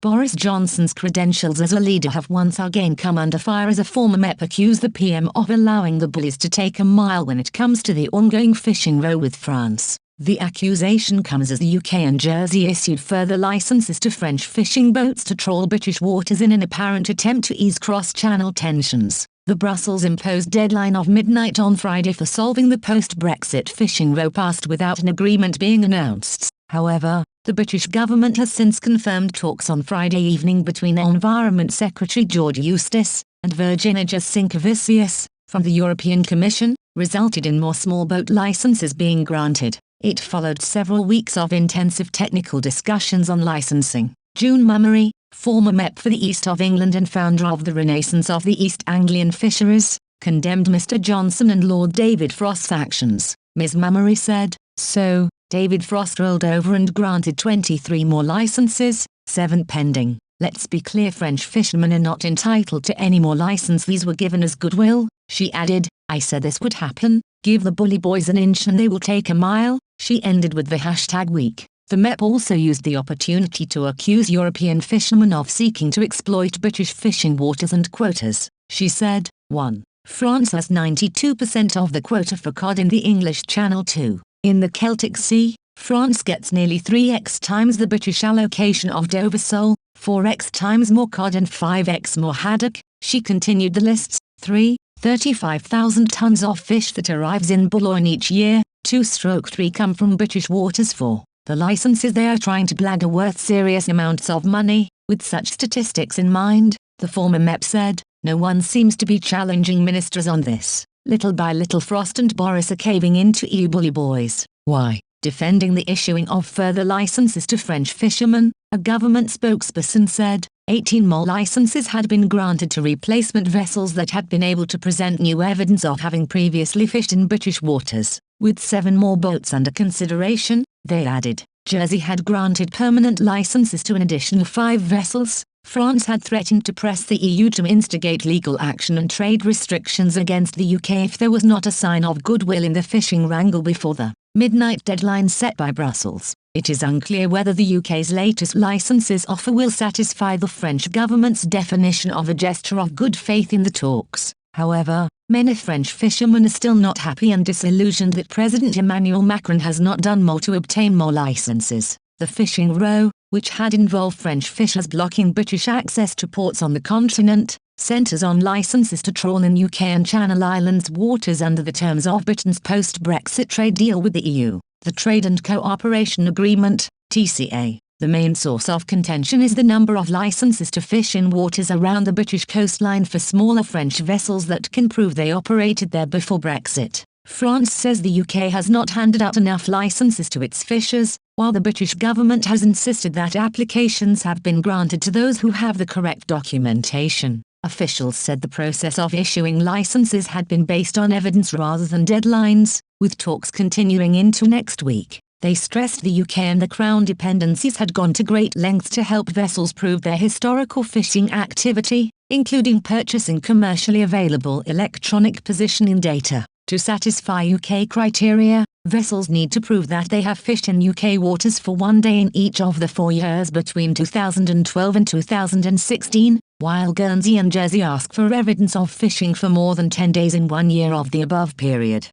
Boris Johnson's credentials as a leader have once again come under fire as a former MEP accused the PM of allowing the Bullies to take a mile when it comes to the ongoing fishing row with France. The accusation comes as the UK and Jersey issued further licenses to French fishing boats to trawl British waters in an apparent attempt to ease cross-channel tensions. The Brussels-imposed deadline of midnight on Friday for solving the post-Brexit fishing row passed without an agreement being announced. However, the British government has since confirmed talks on Friday evening between Environment Secretary George Eustace and Virginia Sinkovicius from the European Commission, resulted in more small boat licenses being granted. It followed several weeks of intensive technical discussions on licensing. June Mummery, former MEP for the East of England and founder of the Renaissance of the East Anglian Fisheries, condemned Mr Johnson and Lord David Frost's actions. Ms Mummery said, "So, David Frost rolled over and granted 23 more licenses, 7 pending. Let's be clear, French fishermen are not entitled to any more license. These were given as goodwill." She added, "I said this would happen. Give the bully boys an inch and they will take a mile." She ended with the #week. The MEP also used the opportunity to accuse European fishermen of seeking to exploit British fishing waters and quotas. She said, 1. France has 92% of the quota for cod in the English Channel. 2. In the Celtic Sea, France gets nearly 3x times the British allocation of Dover sole, 4x times more cod and 5x more haddock. She continued the lists. 3. 35,000 tons of fish that arrives in Boulogne each year, 2/3 come from British waters. 4. The licenses they are trying to blag are worth serious amounts of money. With such statistics in mind, the former MEP said, no one seems to be challenging ministers on this. Little by little Frost and Boris are caving into EU bully boys. Why? Defending the issuing of further licenses to French fishermen, a government spokesperson said, 18 more licenses had been granted to replacement vessels that had been able to present new evidence of having previously fished in British waters. With 7 more boats under consideration, they added. Jersey had granted permanent licenses to an additional 5 vessels. France had threatened to press the EU to instigate legal action and trade restrictions against the UK if there was not a sign of goodwill in the fishing wrangle before the midnight deadline set by Brussels. It is unclear whether the UK's latest licenses offer will satisfy the French government's definition of a gesture of good faith in the talks. However, many French fishermen are still not happy and disillusioned that President Emmanuel Macron has not done more to obtain more licenses. The fishing row, which had involved French fishers blocking British access to ports on the continent, centres on licenses to trawl in UK and Channel Islands waters under the terms of Britain's post-Brexit trade deal with the EU, the Trade and Cooperation Agreement, TCA. The main source of contention is the number of licenses to fish in waters around the British coastline for smaller French vessels that can prove they operated there before Brexit. France says the UK has not handed out enough licenses to its fishers, while the British government has insisted that applications have been granted to those who have the correct documentation. Officials said the process of issuing licenses had been based on evidence rather than deadlines, with talks continuing into next week. They stressed the UK and the Crown dependencies had gone to great lengths to help vessels prove their historical fishing activity, including purchasing commercially available electronic positioning data. To satisfy UK criteria, vessels need to prove that they have fished in UK waters for 1 day in each of the 4 years between 2012 and 2016, while Guernsey and Jersey ask for evidence of fishing for more than 10 days in 1 year of the above period.